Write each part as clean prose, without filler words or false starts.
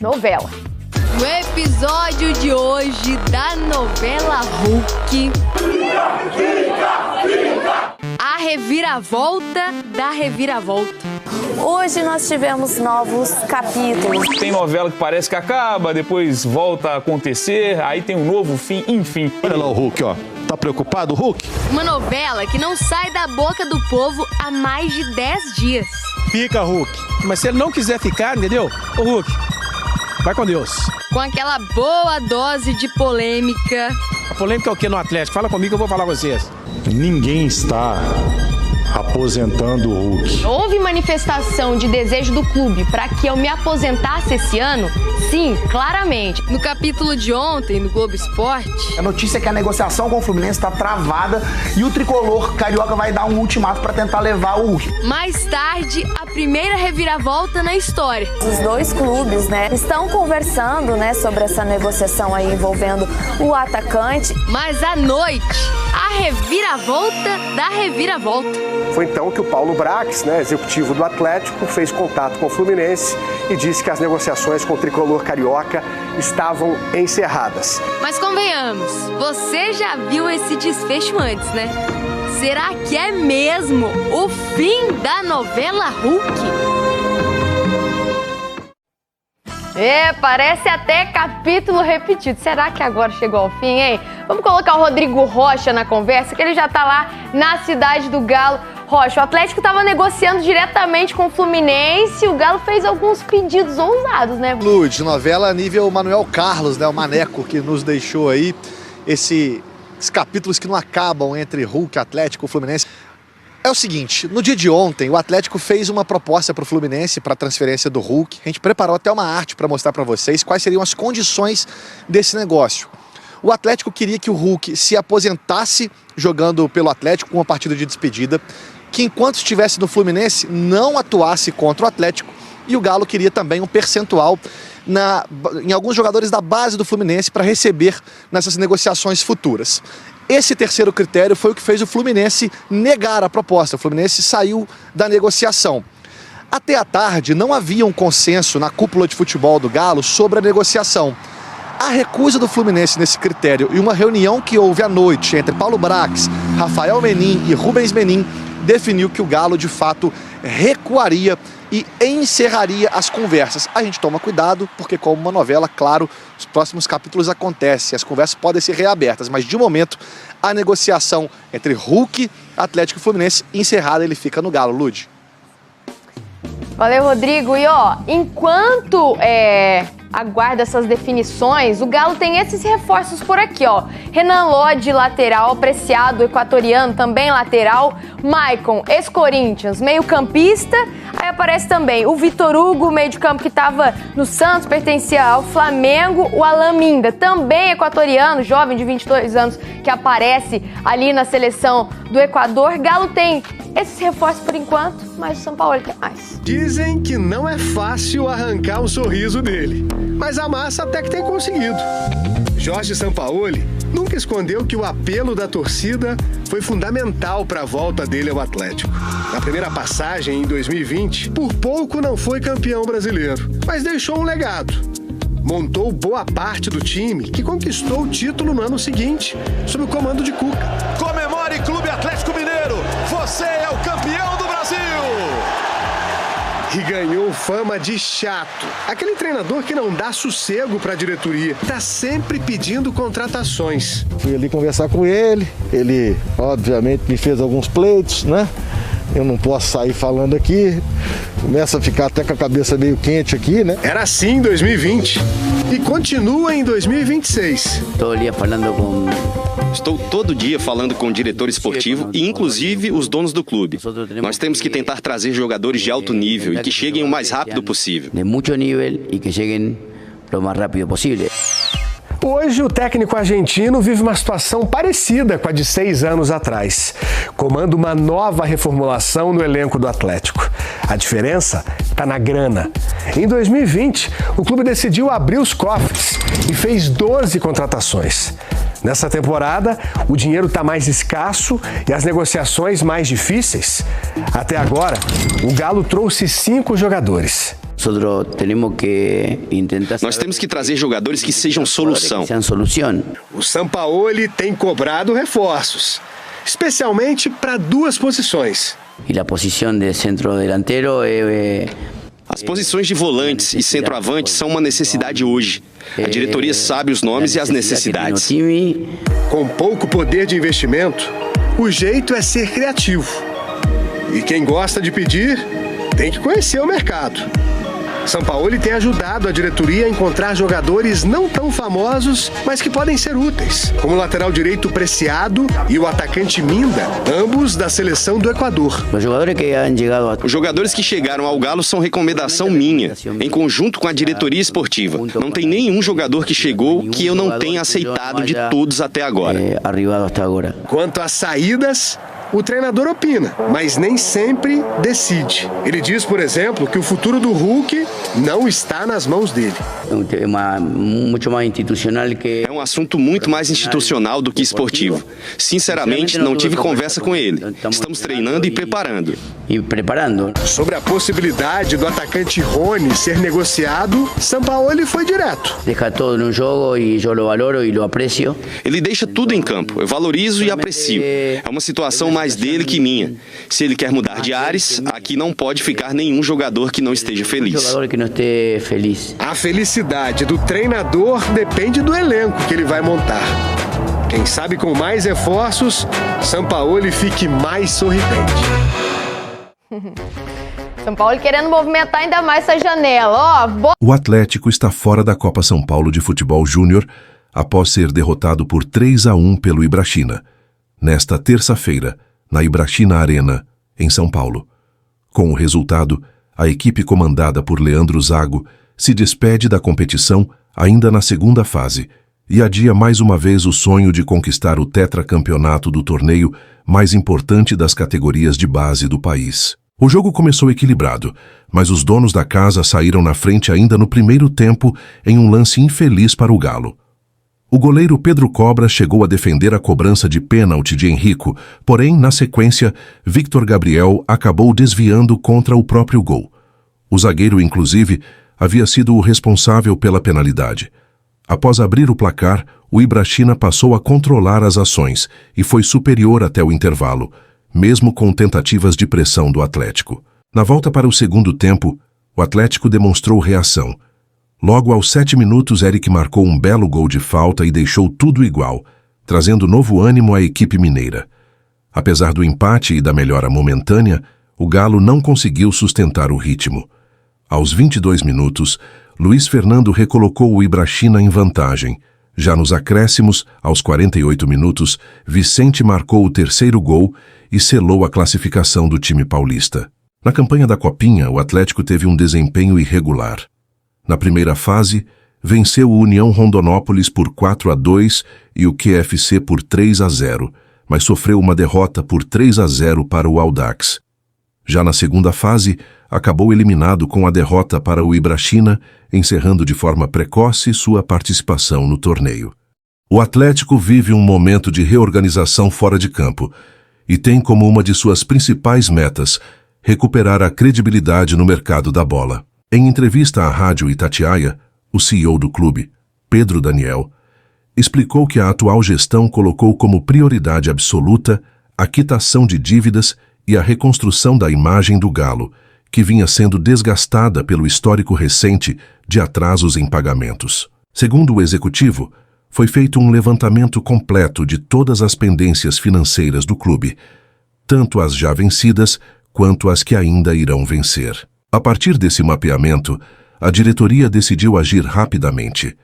novela. No episódio de hoje da novela Hulk, a reviravolta da reviravolta. Hoje nós tivemos novos capítulos. Tem novela que parece que acaba, depois volta a acontecer, aí tem um novo fim, enfim. Olha lá o Hulk, ó. Tá preocupado, Hulk? Uma novela que não sai da boca do povo há mais de 10 dias. Fica, Hulk. Mas se ele não quiser ficar, entendeu? Ô, Hulk, vai com Deus. Com aquela boa dose de polêmica. A polêmica é o que no Atlético? Fala comigo que eu vou falar com vocês. Ninguém está aposentando o Hulk. Houve manifestação de desejo do clube para que eu me aposentasse esse ano? Sim, claramente. No capítulo de ontem, no Globo Esporte, a notícia é que a negociação com o Fluminense está travada e o tricolor carioca vai dar um ultimato para tentar levar o Hulk. mais tarde, a primeira reviravolta na história. Os dois clubes, né, estão conversando, né, sobre essa negociação aí envolvendo o atacante. Mas à noite, a reviravolta da reviravolta. Foi então que o Paulo Brax, executivo do Atlético, fez contato com o Fluminense e disse que as negociações com o tricolor carioca estavam encerradas. Mas convenhamos, você já viu esse desfecho antes, né? Será que é mesmo o fim da novela Hulk? Parece até capítulo repetido. Será que agora chegou ao fim, hein? Vamos colocar o Rodrigo Rocha na conversa, que ele já tá lá na cidade do Galo. Rocha, o Atlético estava negociando diretamente com o Fluminense e o Galo fez alguns pedidos ousados, né? Lud, novela nível Manuel Carlos, né? O Maneco que nos deixou aí esses capítulos que não acabam entre Hulk, Atlético e Fluminense. É o seguinte, no dia de ontem, o Atlético fez uma proposta para o Fluminense para a transferência do Hulk. A gente preparou até uma arte para mostrar para vocês quais seriam as condições desse negócio. O Atlético queria que o Hulk se aposentasse jogando pelo Atlético com uma partida de despedida, que enquanto estivesse no Fluminense não atuasse contra o Atlético, e o Galo queria também um percentual em alguns jogadores da base do Fluminense para receber nessas negociações futuras. Esse terceiro critério foi o que fez o Fluminense negar a proposta. O Fluminense saiu da negociação. Até à tarde não havia um consenso na cúpula de futebol do Galo sobre a negociação. A recusa do Fluminense nesse critério e uma reunião que houve à noite entre Paulo Brax, Rafael Menin e Rubens Menin definiu que o Galo de fato recuaria e encerraria as conversas. A gente toma cuidado, porque como uma novela, claro, os próximos capítulos acontecem, as conversas podem ser reabertas, mas de momento a negociação entre Hulk, Atlético e Fluminense encerrada, ele fica no Galo. Lud. Valeu, Rodrigo. E enquanto aguarda essas definições, o Galo tem esses reforços por aqui, Renan Lodge, lateral, Preciado, equatoriano, também lateral, Maicon, ex-Corinthians, meio-campista. Aí aparece também o Vitor Hugo, meio de campo que estava no Santos, pertencia ao Flamengo, o Alan Minda, também equatoriano, jovem de 22 anos, que aparece ali na seleção do Equador. Galo tem esses reforços por enquanto, mas o São Paulo tem mais. Dizem que não é fácil arrancar um sorriso dele, mas a massa até que tem conseguido. Jorge Sampaoli nunca escondeu que o apelo da torcida foi fundamental para a volta dele ao Atlético. Na primeira passagem, em 2020, por pouco não foi campeão brasileiro, mas deixou um legado. Montou boa parte do time que conquistou o título no ano seguinte, sob o comando de Cuca. Comemore, Clube Atlético Mineiro! Você é o campeão do Brasil! E ganhou fama de chato. Aquele treinador que não dá sossego para a diretoria. Tá sempre pedindo contratações. Fui ali conversar com ele, ele obviamente me fez alguns pleitos, né? Eu não posso sair falando aqui, começa a ficar até com a cabeça meio quente aqui, né? Era assim em 2020 e continua em 2026. Estou todo dia falando com o diretor esportivo e inclusive os donos do clube. Nós temos que tentar trazer jogadores de alto nível e que cheguem o mais rápido possível. Hoje, o técnico argentino vive uma situação parecida com a de 6 anos atrás. Comanda uma nova reformulação no elenco do Atlético. A diferença está na grana. Em 2020, o clube decidiu abrir os cofres e fez 12 contratações. Nessa temporada, o dinheiro está mais escasso e as negociações mais difíceis. Até agora, o Galo trouxe 5 jogadores. Nós temos que trazer jogadores que sejam solução. O Sampaoli tem cobrado reforços, especialmente para 2 posições. As posições de volantes e centroavantes são uma necessidade hoje. A diretoria sabe os nomes e as necessidades. Com pouco poder de investimento, o jeito é ser criativo. E quem gosta de pedir, tem que conhecer o mercado. Sampaoli tem ajudado a diretoria a encontrar jogadores não tão famosos, mas que podem ser úteis, como o lateral direito Preciado e o atacante Minda, ambos da seleção do Equador. Os jogadores que chegaram ao Galo são recomendação minha, em conjunto com a diretoria esportiva. Não tem nenhum jogador que chegou que eu não tenha aceitado de todos até agora. Quanto às saídas, o treinador opina, mas nem sempre decide. Ele diz, por exemplo, que o futuro do Hulk não está nas mãos dele. É um assunto muito mais institucional do que esportivo. Sinceramente, não tive conversa com ele. Estamos treinando e preparando. Sobre a possibilidade do atacante Rony ser negociado, Sampaoli foi direto. Ele deixa tudo em campo. Eu valorizo e aprecio. É uma situação mais dele que minha. Se ele quer mudar de ares, aqui não pode ficar nenhum jogador que não esteja feliz. A felicidade do treinador depende do elenco que ele vai montar. Quem sabe com mais reforços, Sampaoli fique mais sorridente. São Paulo querendo movimentar ainda mais essa janela. O Atlético está fora da Copa São Paulo de Futebol Júnior após ser derrotado por 3-1 pelo Ibrachina, nesta terça-feira, na Ibrachina Arena, em São Paulo. Com o resultado, a equipe comandada por Leandro Zago se despede da competição ainda na segunda fase e adia mais uma vez o sonho de conquistar o tetracampeonato do torneio mais importante das categorias de base do país. O jogo começou equilibrado, mas os donos da casa saíram na frente ainda no primeiro tempo em um lance infeliz para o Galo. O goleiro Pedro Cobra chegou a defender a cobrança de pênalti de Henrico, porém, na sequência, Victor Gabriel acabou desviando contra o próprio gol. O zagueiro, inclusive, havia sido o responsável pela penalidade. Após abrir o placar, o Ibrachina passou a controlar as ações e foi superior até o intervalo, mesmo com tentativas de pressão do Atlético. Na volta para o segundo tempo, o Atlético demonstrou reação. Logo aos 7 minutos, Eric marcou um belo gol de falta e deixou tudo igual, trazendo novo ânimo à equipe mineira. Apesar do empate e da melhora momentânea, o Galo não conseguiu sustentar o ritmo. Aos 22 minutos, Luiz Fernando recolocou o Ibrachina em vantagem. Já nos acréscimos, aos 48 minutos, Vicente marcou o terceiro gol e selou a classificação do time paulista. Na campanha da Copinha, o Atlético teve um desempenho irregular. Na primeira fase, venceu o União Rondonópolis por 4-2 e o QFC por 3-0, mas sofreu uma derrota por 3-0 para o Audax. Já na segunda fase, acabou eliminado com a derrota para o Ibrachina, encerrando de forma precoce sua participação no torneio. O Atlético vive um momento de reorganização fora de campo e tem como uma de suas principais metas recuperar a credibilidade no mercado da bola. Em entrevista à Rádio Itatiaia, o CEO do clube, Pedro Daniel, explicou que a atual gestão colocou como prioridade absoluta a quitação de dívidas e a reconstrução da imagem do Galo, que vinha sendo desgastada pelo histórico recente de atrasos em pagamentos. Segundo o executivo, foi feito um levantamento completo de todas as pendências financeiras do clube, tanto as já vencidas quanto as que ainda irão vencer. A partir desse mapeamento, a diretoria decidiu agir rapidamente.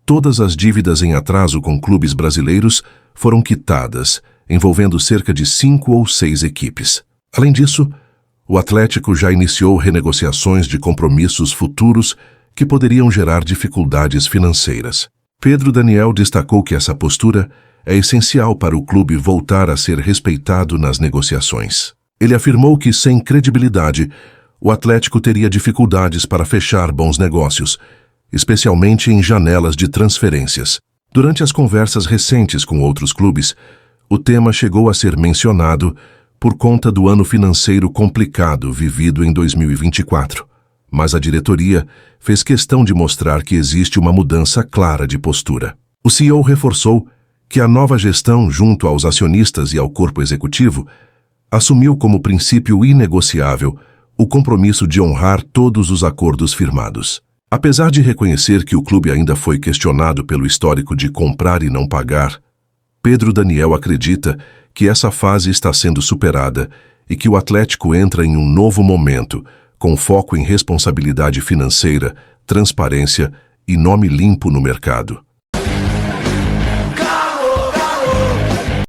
Todas as dívidas em atraso com clubes brasileiros foram quitadas, envolvendo cerca de 5 ou 6 equipes. Além disso, o Atlético já iniciou renegociações de compromissos futuros que poderiam gerar dificuldades financeiras. Pedro Daniel destacou que essa postura é essencial para o clube voltar a ser respeitado nas negociações. Ele afirmou que, sem credibilidade, o Atlético teria dificuldades para fechar bons negócios, especialmente em janelas de transferências. Durante as conversas recentes com outros clubes, o tema chegou a ser mencionado por conta do ano financeiro complicado vivido em 2024. mas a diretoria fez questão de mostrar que existe uma mudança clara de postura. O CEO reforçou que a nova gestão, junto aos acionistas e ao corpo executivo, assumiu como princípio inegociável o compromisso de honrar todos os acordos firmados. Apesar de reconhecer que o clube ainda foi questionado pelo histórico de comprar e não pagar, Pedro Daniel acredita que essa fase está sendo superada e que o Atlético entra em um novo momento, com foco em responsabilidade financeira, transparência e nome limpo no mercado.